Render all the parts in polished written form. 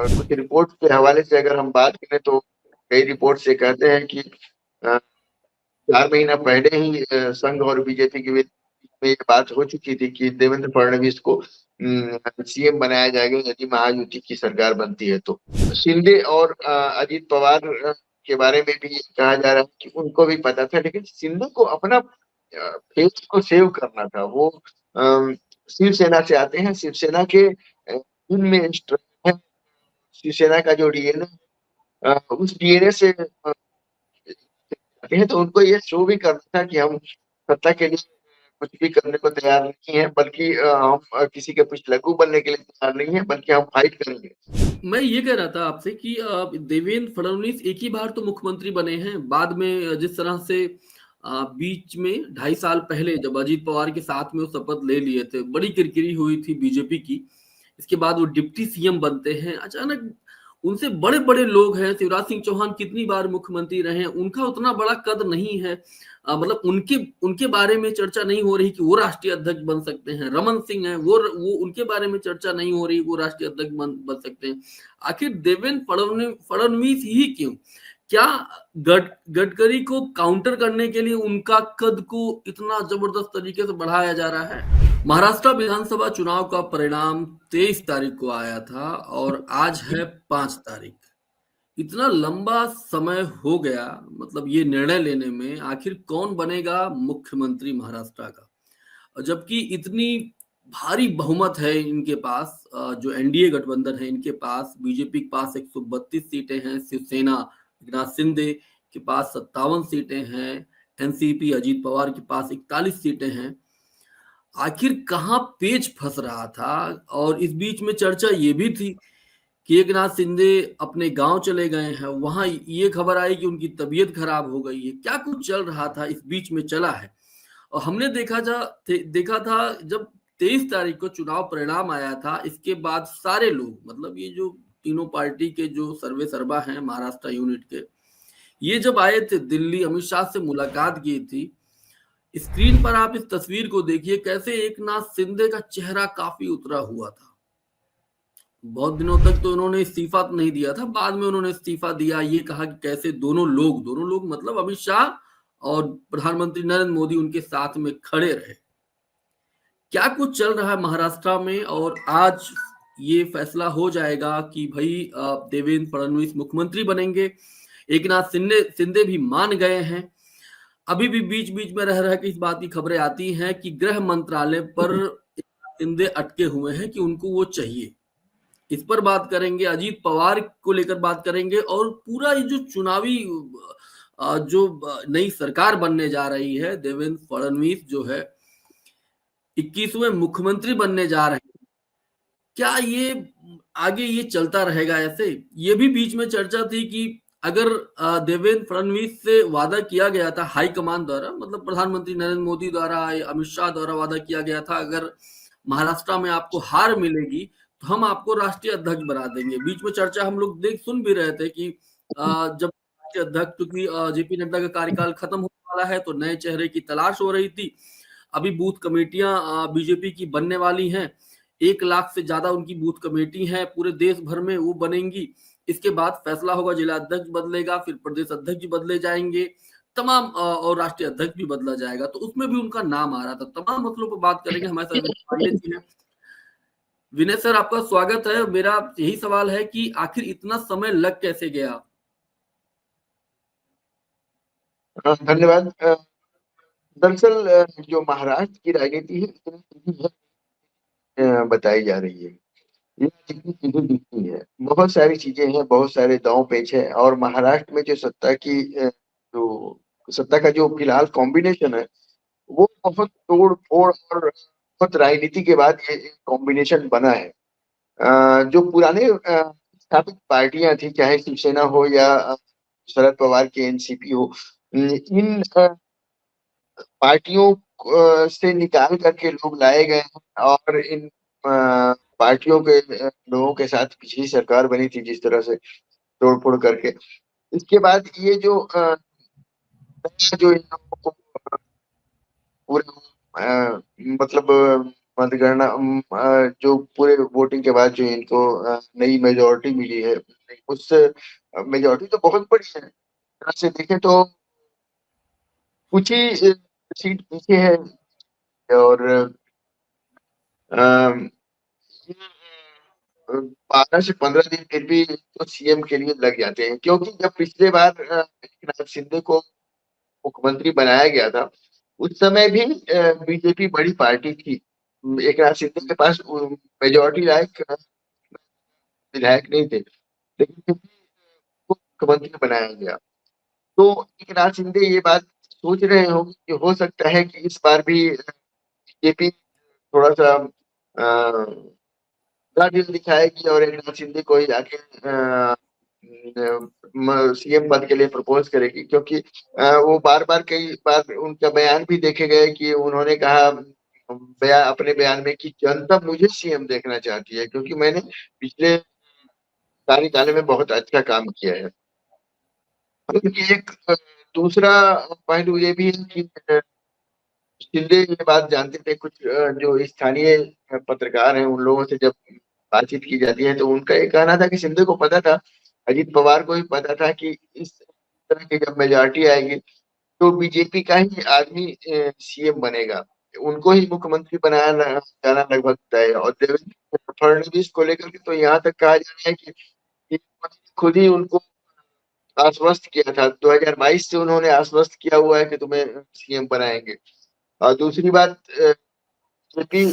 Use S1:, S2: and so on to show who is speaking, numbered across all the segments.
S1: कुछ रिपोर्ट के हवाले से अगर हम बात करें तो कई रिपोर्ट से कहते हैं कि 4 महीना पहले ही संघ और बीजेपी के बीच में ये बात हो चुकी थी कि देवेंद्र फडणवीस को सीएम बनाया जाएगा यदि महायुति की सरकार बनती है तो। शिंदे और अजीत पवार के बारे में भी कहा जा रहा है कि उनको भी पता था, लेकिन शिंदे को अपना फेस को सेव करना था। वो शिवसेना से आते हैं, शिवसेना के इनमें स्ट्रेंथ है। शिवसेना का जो डीएनए उस डीएनए से आते हैं, तो उनको ये शो भी करना था कि हम सत्ता के लिए कुछ भी करने को तैयार नहीं है, बल्कि हम किसी के कुछ लघु बनने के लिए तैयार नहीं है, बल्कि हम फाइट करेंगे।
S2: मैं ये कह रहा था आपसे कि देवेंद्र फडणवीस एक ही बार तो मुख्यमंत्री बने हैं। बाद में जिस तरह से बीच में 2.5 साल पहले जब अजीत पवार के साथ में वो शपथ ले लिए थे, बड़ी किरकिरी हुई थी बीजेपी की। इसके बाद वो डिप्टी सीएम बनते हैं अचानक। उनसे बड़े बड़े लोग हैं, शिवराज सिंह चौहान कितनी बार मुख्यमंत्री रहे हैं, उनका उतना बड़ा कद नहीं है। मतलब उनके उनके बारे में चर्चा नहीं हो रही कि वो राष्ट्रीय अध्यक्ष बन सकते हैं। रमन सिंह है, वो उनके बारे में चर्चा नहीं हो रही वो राष्ट्रीय अध्यक्ष बन सकते हैं। आखिर देवेंद्र फडणवीस ही क्यों? क्या गडकरी को काउंटर करने के लिए उनका कद को इतना जबरदस्त तरीके से बढ़ाया जा रहा है? महाराष्ट्र विधानसभा चुनाव का परिणाम 23 तारीख को आया था और आज है 5 तारीख। इतना लंबा समय हो गया, मतलब ये निर्णय लेने में आखिर कौन बनेगा मुख्यमंत्री महाराष्ट्र का। जबकि इतनी भारी बहुमत है इनके पास, जो एनडीए गठबंधन है इनके पास, बीजेपी के पास 132 सीटें हैं, शिवसेना एकनाथ शिंदे के पास 57 सीटें हैं, एनसीपी अजीत पवार के पास 41 सीटें हैं। आखिर कहाँ पेच फंस रहा था? और इस बीच में चर्चा ये भी थी कि एकनाथ शिंदे अपने गांव चले गए हैं, वहां ये खबर आई कि उनकी तबीयत खराब हो गई है। क्या कुछ चल रहा था इस बीच में चला है। और हमने देखा था जब 23 तारीख को चुनाव परिणाम आया था, इसके बाद सारे लोग, मतलब ये जो तीनों पार्टी के जो सर्वे सर्वा हैं महाराष्ट्र यूनिट के, ये जब आए थे दिल्ली, अमित शाह से मुलाकात की थी। स्क्रीन पर आप इस तस्वीर को देखिए, कैसे एकनाथ शिंदे का चेहरा काफी उतरा हुआ था। बहुत दिनों तक तो उन्होंने इस्तीफा नहीं दिया था, बाद में उन्होंने इस्तीफा दिया। ये कहा कि कैसे दोनों लोग मतलब अमित शाह और प्रधानमंत्री नरेंद्र मोदी उनके साथ में खड़े रहे। क्या कुछ चल रहा है महाराष्ट्र में, और आज ये फैसला हो जाएगा कि भाई देवेंद्र फडणवीस मुख्यमंत्री बनेंगे। एकनाथ शिंदे भी मान गए हैं। अभी भी बीच बीच में रह के इस बात की खबरें आती हैं कि गृह मंत्रालय पर शिंदे अटके हुए हैं कि उनको वो चाहिए। इस पर बात करेंगे, अजीत पवार को लेकर बात करेंगे, और पूरा ये जो चुनावी जो नई सरकार बनने जा रही है, देवेंद्र फडणवीस जो है 21वें मुख्यमंत्री बनने जा रहे हैं, क्या ये आगे ये चलता रहेगा ऐसे? ये भी बीच में चर्चा थी कि अगर देवेंद्र फडणवीस से वादा किया गया था हाईकमान द्वारा, मतलब प्रधानमंत्री नरेंद्र मोदी द्वारा, अमित शाह द्वारा वादा किया गया था, अगर महाराष्ट्र में आपको हार मिलेगी तो हम आपको राष्ट्रीय अध्यक्ष बना देंगे। बीच में चर्चा हम लोग सुन भी रहे थे कि जब राष्ट्रीय अध्यक्ष, क्योंकि जेपी नड्डा का कार्यकाल खत्म होने वाला है तो नए चेहरे की तलाश हो रही थी। अभी बूथ कमेटियां बीजेपी की बनने वाली हैं, 1 लाख से ज्यादा उनकी बूथ कमेटी है पूरे देश भर में, वो बनेंगी। इसके बाद फैसला होगा, जिला अध्यक्ष बदलेगा, फिर प्रदेश अध्यक्ष बदले जाएंगे, तमाम और राष्ट्रीय अध्यक्ष भी बदला जाएगा। तो उसमें भी उनका नाम आ रहा था। तमाम मसलों पर बात करेंगे। हमारे साथ विनय पांडे जी हैं। विनय सर, आपका स्वागत है। मेरा यही सवाल है कि आखिर इतना समय लग कैसे गया?
S1: धन्यवाद। दरअसल जो महाराष्ट्र की राजनीति है इतनी सीधी बताई जा रही है, ये जितनी सीधी दिखती है। बहुत सारी चीजें हैं, बहुत सारे दांव पेच है, और महाराष्ट्र में जो जो सत्ता का जो फिलहाल कॉम्बिनेशन है वो बहुत तोड़ फोड़ और बहुत राजनीति के बाद ये कॉम्बिनेशन बना है। जो पुराने स्थापित पार्टियां थी, चाहे शिवसेना हो या शरद पवार की एनसीपी हो, इन पार्टियों से निकाल करके लोग लाए गए हैं, और इन पार्टियों के लोगों के साथ पिछली सरकार बनी थी जिस तरह से तोड़ फोड़ करके। इसके बाद ये जो इन लोगों को पूरे मतलब मतगणना जो पूरे वोटिंग के बाद जो इनको नई मेजोरिटी मिली है, उस मेजोरिटी तो बहुत बड़ी है, तरह से देखें तो कुछ ही सीट पीछे है। और अम, 12 से 15 दिन फिर भी तो सीएम के लिए लग जाते हैं, क्योंकि जब पिछले बार एकनाथ शिंदे को मुख्यमंत्री बनाया गया था, उस समय भी बीजेपी बड़ी पार्टी थी। एकनाथ शिंदे के पास मेजोरिटी लायक विधायक नहीं थे, लेकिन फिर भी वो मुख्यमंत्री बनाया गया। तो एकनाथ शिंदे ये बात सोच रहे हो कि हो सकता है कि इस बार भी बीजेपी थोड़ा सा बड़ा दिल दिखाएगी और एकनाथ शिंदे को ही आके सीएम पद के लिए प्रपोज करेगी, क्योंकि वो बार बार कई बार उनका बयान भी देखे गए कि उन्होंने कहा अपने बयान में कि जनता मुझे सीएम देखना चाहती है, क्योंकि मैंने पिछले कार्यकाल में बहुत अच्छा काम किया है। क्योंकि एक दूसरा पहलू ये भी है कि शिंदे ये बात जानते थे, कुछ जो स्थानीय पत्रकार हैं उन लोगों से जब बातचीत की जाती है तो उनका ये कहना था कि शिंदे को पता था, अजीत पवार को भी पता था कि इस तरह की जब मेजोरिटी आएगी तो बीजेपी का ही आदमी सीएम बनेगा, उनको ही मुख्यमंत्री बनाया जाना लगभग तय है। और देवेंद्र फडणवीस को लेकर के तो यहाँ तक कहा जा रहा है कि खुद ही उनको आश्वस्त किया था, 2022 से उन्होंने आश्वस्त किया हुआ है कि तुम्हें सीएम बनाएंगे। और दूसरी बात, बीजेपी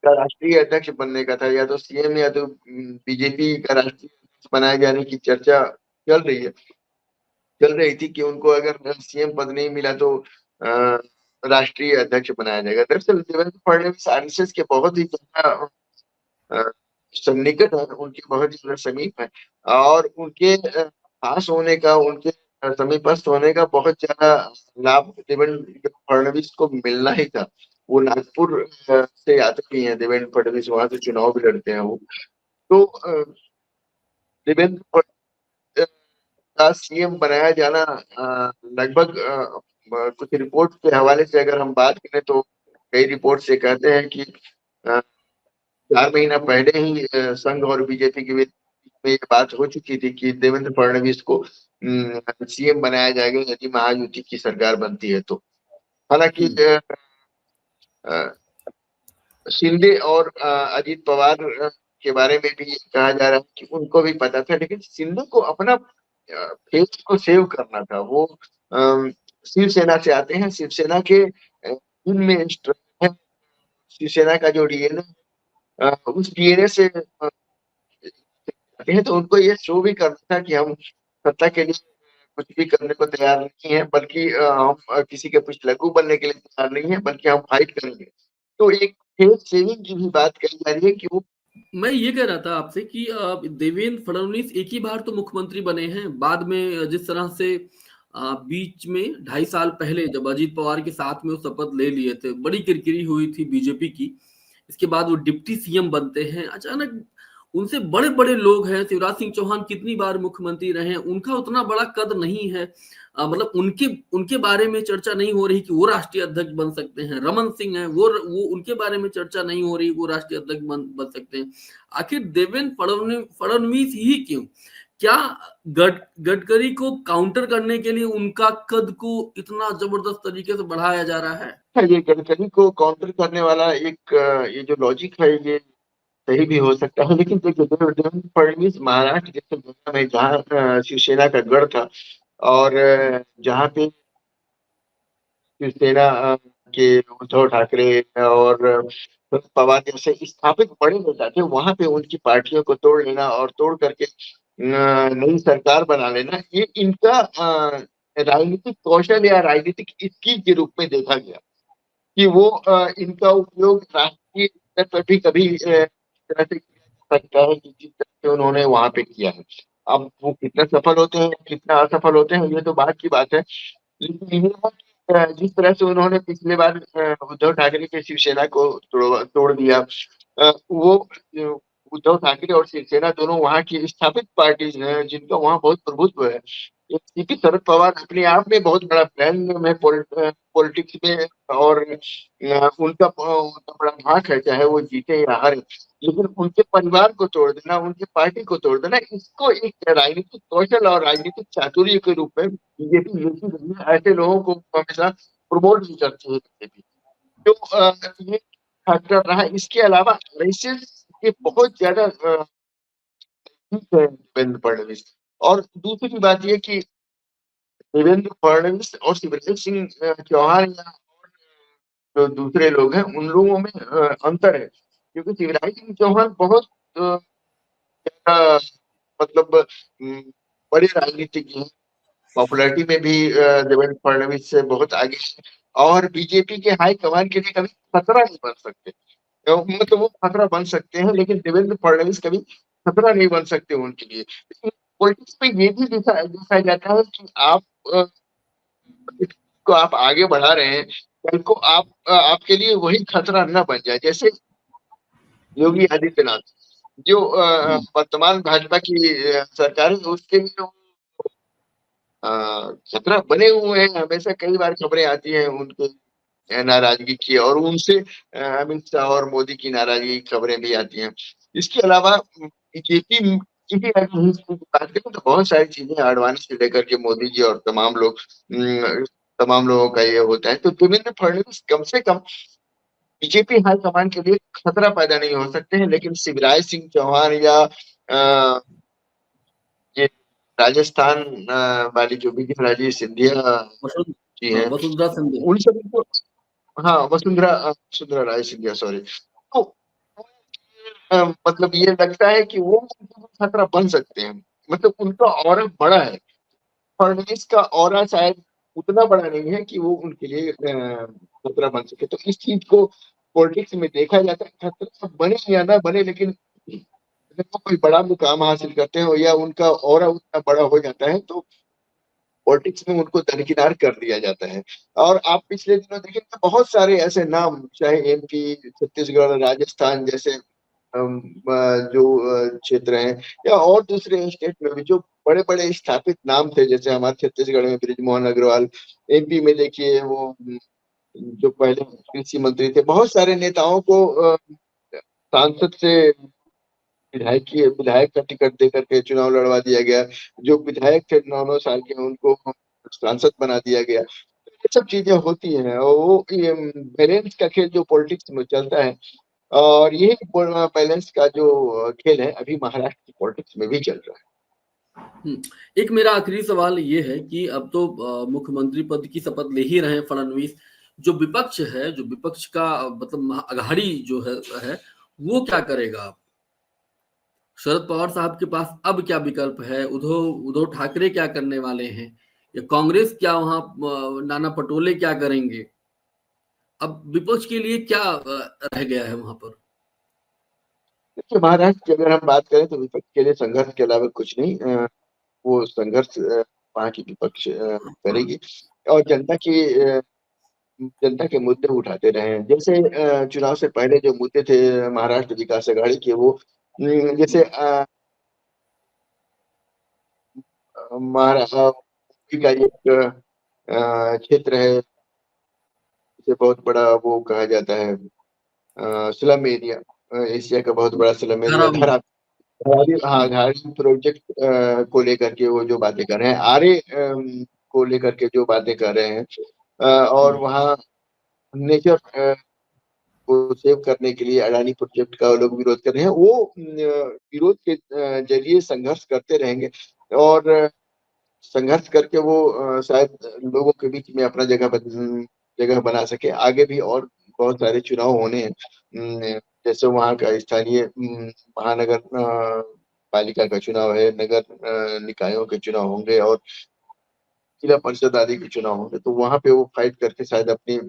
S1: का राष्ट्रीय अध्यक्ष बनने का था, या तो सीएम या तो बीजेपी का राष्ट्रीय अध्यक्ष बनाए जाने की चर्चा चल रही थी कि उनको अगर सीएम पद नहीं मिला तो राष्ट्रीय अध्यक्ष बनाया जाएगा। दरअसल देवेंद्र फडणवीस आरएसएस के बहुत ही ज्यादा अ, सन्निकट है, उनके बहुत ही ज्यादा समीप है, और उनके पास होने का, उनके समीपस्थ होने का बहुत ज्यादा लाभ देवेंद्र फडणवीस को मिलना ही था। वो नागपुर से आते भी हैं देवेंद्र फडणवीस, वहां से चुनाव भी लड़ते हैं वो। तो देवेंद्र का सीएम बनाया जाना लगभग कुछ रिपोर्ट के हवाले से अगर हम बात करें तो कई रिपोर्ट से कहते हैं कि 4 महीना पहले ही संघ और बीजेपी के बीच में ये बात हो चुकी थी कि देवेंद्र फडणवीस को सीएम बनाया जाएगा यदि महायुति की सरकार बनती है तो। हालांकि अ, शिंदे और अजीत पवार के बारे में भी ये कहा जा रहा है कि उनको भी पता था, लेकिन शिंदे को अपना फेस को सेव करना था। वो शिवसेना से आते हैं, शिवसेना के इनमें स्ट्रगल है, शिवसेना का जो डीएनए, उस डीएनए से आते हैं, तो उनको ये शो भी करना था कि हम सत्ता के लिए कुछ भी करने को तैयार नहीं है, बल्कि हम किसी के कुछ लघु बनने के लिए तैयार नहीं है, बल्कि हम फाइट करेंगे। तो एक फेस सेविंग की भी बात कही जा रही है कि वो
S2: मैं ये कह रहा था आपसे कि देवेंद्र फडणवीस एक ही बार तो मुख्यमंत्री बने हैं, बाद में जिस तरह से बीच में 2.5 साल पहले जब अजीत पवार के साथ में वो शपथ ले लिए थे, बड़ी किरकिरी हुई थी बीजेपी की। इसके बाद वो डिप्टी सीएम बनते हैं अचानक। उनसे बड़े बड़े लोग हैं, शिवराज सिंह चौहान कितनी बार मुख्यमंत्री रहे हैं, उनका उतना बड़ा कद नहीं है। मतलब उनके उनके बारे में चर्चा नहीं हो रही कि वो राष्ट्रीय अध्यक्ष बन सकते हैं। रमन सिंह है, वो उनके बारे में चर्चा नहीं हो रही वो राष्ट्रीय अध्यक्ष बन सकते हैं। आखिर देवेंद्र फडणवीस ही क्यों? क्या गडकरी को काउंटर करने के लिए उनका कद को इतना जबरदस्त तरीके से बढ़ाया जा रहा है?
S1: ये गडकरी को काउंटर करने वाला एक ये जो लॉजिक है ये सही भी हो सकता है, लेकिन देखिए देवेंद्र फडणवीस महाराष्ट्र जैसे जगह में जहाँ शिवसेना का गढ़ था, और जहाँ पे शिवसेना के उद्धव ठाकरे और शरद पवार जैसे स्थापित बड़े नेता थे, वहां पे उनकी पार्टियों को तोड़ लेना और तोड़ करके नई सरकार बना लेना, ये इनका राजनीतिक कौशल या राजनीतिक स्किल के रूप में देखा गया कि वो इनका उपयोग राष्ट्रीय स्तर पर भी कभी इस तरह से किया जा सकता है कि जिस तरह से उन्होंने वहां पे किया है। अब वो कितना सफल होते हैं कितना असफल होते हैं ये तो बात की बात है, लेकिन ये है कि जिस तरह से उन्होंने पिछले बार उद्धव ठाकरे के शिवसेना को तोड़ दिया, वो उद्धव ठाकरे और शिवसेना दोनों वहाँ की स्थापित पार्टीज हैं जिनका वहाँ बहुत प्रभुत्व है। सीपी शरद पवार अपने आप में बहुत बड़ा प्लान में पॉलिटिक्स में, और उनका बड़ा धाक है, चाहे वो जीते या हारे। लेकिन उनके परिवार को तोड़ देना, उनकी पार्टी को तोड़ देना, इसको एक राजनीतिक कौशल और राजनीतिक चातुर्य के रूप में बीजेपी लेती रही है। ऐसे लोगों को हमेशा प्रमोट भी करती है बीजेपी, जो ये फैक्टर रहा। इसके अलावा एनालिसिस के बहुत ज्यादा ठीक है देवेंद्र फडणवीस। और दूसरी बात ये कि देवेंद्र फडणवीस और शिवराज सिंह चौहान या जो दूसरे लोग हैं, उन लोगों में अंतर है, क्योंकि शिवराज सिंह चौहान बहुत ज्यादा, मतलब बड़े राजनीतिज्ञ हैं। पॉपुलैरिटी में भी देवेंद्र फडणवीस से बहुत आगे हैं, और बीजेपी के हाई कमान के लिए कभी खतरा नहीं बन सकते। मतलब वो खतरा बन सकते हैं, लेकिन देवेंद्र फडणवीस कभी खतरा नहीं बन सकते उनके लिए। लेकिन पॉलिटिक्स में ये भी देखा देखा जाता है कि आप को आप आगे बढ़ा रहे हैं, कल को आपके लिए वही खतरा न बन जाए। जैसे योगी आदित्यनाथ, जो वर्तमान भाजपा की सरकार है, उसके लिए अ, खतरा बने हुए हैं। हमेशा कई बार खबरें आती हैं उनके नाराजगी की, और उनसे अमित शाह और मोदी की नाराजगी की खबरें भी आती हैं। इसके अलावा बीजेपी की भी अगर हम इसकी बात करें तो बहुत सारी चीजें, आडवाणी से लेकर के मोदी जी और तमाम लोगों का ये होता है। तो देवेंद्र फडणवीस कम से कम बीजेपी हाईकमान के लिए खतरा पैदा नहीं हो सकते हैं, लेकिन शिवराज सिंह चौहान या ये राजस्थान वाली जो विजयराजे सिंधिया
S2: वसुंध
S1: जी हैं,
S2: वसुंधरा सिंधिया।
S1: उन सभी को, हाँ वसुंधरा राजे सिंधिया, सॉरी। तो मतलब ये लगता है कि वो खतरा बन सकते हैं, मतलब उनका ऑरा बड़ा है। फडणवीस का ऑरा शायद उतना बड़ा नहीं है कि वो उनके लिए खतरा बन सके। तो इस चीज को पॉलिटिक्स में देखा जाता है, खतरा बने या ना बने, लेकिन अगर वो कोई बड़ा मुकाम हासिल करते हैं या उनका ऑरा उतना बड़ा हो जाता है, तो पॉलिटिक्स में उनको दरकिनार कर दिया जाता है। और आप पिछले दिनों देखें तो बहुत सारे ऐसे नाम, चाहे एमपी, छत्तीसगढ़, राजस्थान जैसे जो क्षेत्र हैं, या और दूसरे स्टेट में भी जो बड़े बड़े स्थापित नाम थे, जैसे हमारे छत्तीसगढ़ में बृजमोहन अग्रवाल, एमपी में देखिए वो जो पहले कृषि मंत्री थे, बहुत सारे नेताओं को सांसद से विधायक का टिकट देकर के चुनाव लड़वा दिया गया। जो विधायक थे 9-9 साल के, उनको सांसद बना दिया गया। तो ये सब चीजें होती हैं, और वो बैलेंस का खेल जो पॉलिटिक्स में चलता है, और यही बैलेंस का जो खेल है, अभी महाराष्ट्र की पॉलिटिक्स में भी चल रहा है।
S2: एक मेरा आखिरी सवाल ये है कि अब तो मुख्यमंत्री पद की शपथ ले ही रहे हैं फडणवीस। जो विपक्ष है, जो विपक्ष का मतलब अघाड़ी जो है वो क्या करेगा अब? शरद पवार साहब के पास अब क्या विकल्प है? उद्धव उद्धव ठाकरे क्या करने वाले हैं? या कांग्रेस क्या वहां नाना पटोले क्या करेंगे? अब विपक्ष के लिए क्या रह गया है वहां पर?
S1: देखिए, महाराष्ट्र की अगर हम बात करें तो विपक्ष के लिए संघर्ष के अलावा कुछ नहीं। वो संघर्ष वहाँ की विपक्ष करेगी, और जनता के मुद्दे उठाते रहे हैं। जैसे चुनाव से पहले जो मुद्दे थे महाराष्ट्र विकास अघाड़ी के, वो जैसे महाराष्ट्र का एक क्षेत्र है, इसे बहुत बड़ा वो कहा जाता है स्लम एरिया, एशिया का बहुत बड़ा स्लम एरिया,
S2: धारावी।
S1: घरारी, हाँ, घरारी प्रोजेक्ट को लेकर के वो जो बातें कर रहे हैं, आरे को लेकर के जो बातें कर रहे हैं, और वहाँ नेचर को सेव करने के लिए अडानी प्रोजेक्ट का लोग विरोध कर रहे हैं। वो विरोध के जरिए संघर्ष करते रहेंगे, और संघर्ष करके वो शायद लोगों के बीच में अपना जगह बना सके। आगे भी और बहुत सारे चुनाव होने हैं, जैसे वहाँ का स्थानीय महानगर पालिका का चुनाव है, नगर निकायों के चुनाव होंगे, और जिला परिषद आदि के चुनाव होंगे। तो वहां पे वो फाइट करके शायद अपनी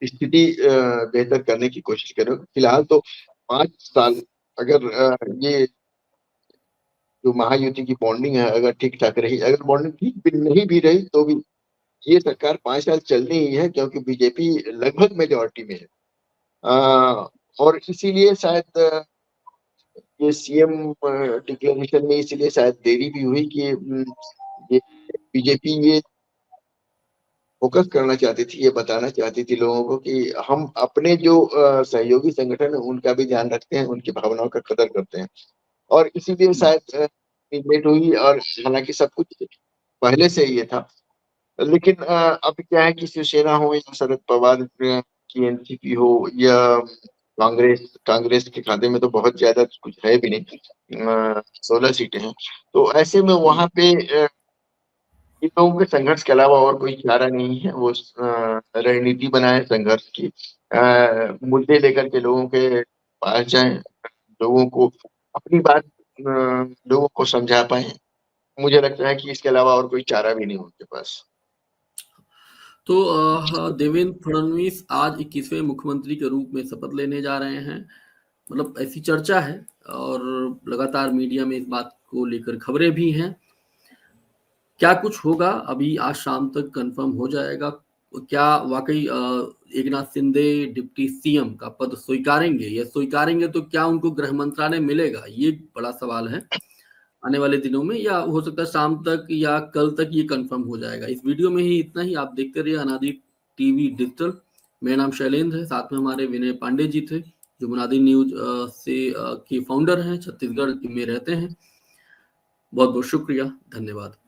S1: स्थिति बेहतर करने की कोशिश करें। फिलहाल तो 5 साल, अगर ये जो महायुति की बॉन्डिंग है अगर ठीक ठाक रही, अगर बॉन्डिंग ठीक भी नहीं भी रही तो भी ये सरकार 5 साल चलनी ही है, क्योंकि बीजेपी लगभग मेजोरिटी में है। और इसीलिए शायद ये सीएम डिक्लेरेशन में इसीलिए शायद देरी भी हुई कि ये बीजेपी ये फोकस करना चाहती थी, ये बताना चाहती थी लोगों को कि हम अपने जो सहयोगी संगठन है उनका भी ध्यान रखते हैं, उनकी भावनाओं का कदर करते हैं, और इसीलिए शायद लेट हुई। और हालांकि सब कुछ पहले से ही ये था, लेकिन अब क्या है कि शिवसेना हो या शरद पवार की एनसीपी हो या कांग्रेस, कांग्रेस के खाते में तो बहुत ज्यादा कुछ है भी नहीं, 16 सीटें हैं। तो ऐसे में वहां पे इन लोगों के संघर्ष के अलावा और कोई चारा नहीं है। वो रणनीति बनाए संघर्ष की, मुद्दे लेकर के लोगों के पास जाएं, लोगों को अपनी बात लोगों को समझा पाए। मुझे लगता है कि इसके अलावा और कोई चारा भी नहीं उनके पास।
S2: तो देवेंद्र फडणवीस आज 21वें मुख्यमंत्री के रूप में शपथ लेने जा रहे हैं, मतलब ऐसी चर्चा है और लगातार मीडिया में इस बात को लेकर खबरें भी हैं। क्या कुछ होगा अभी आज शाम तक कंफर्म हो जाएगा। क्या वाकई एकनाथ शिंदे डिप्टी सीएम का पद स्वीकारेंगे, या स्वीकारेंगे तो क्या उनको गृह मंत्रालय मिलेगा, ये बड़ा सवाल है आने वाले दिनों में, या हो सकता है शाम तक या कल तक ये कंफर्म हो जाएगा। इस वीडियो में ही इतना ही। आप देखते रहिए अनादि टीवी डिजिटल। मेरा नाम शैलेंद्र है, साथ में हमारे विनय पांडे जी थे जो अनादि न्यूज के फाउंडर हैं, छत्तीसगढ़ में रहते हैं। बहुत बहुत शुक्रिया, धन्यवाद।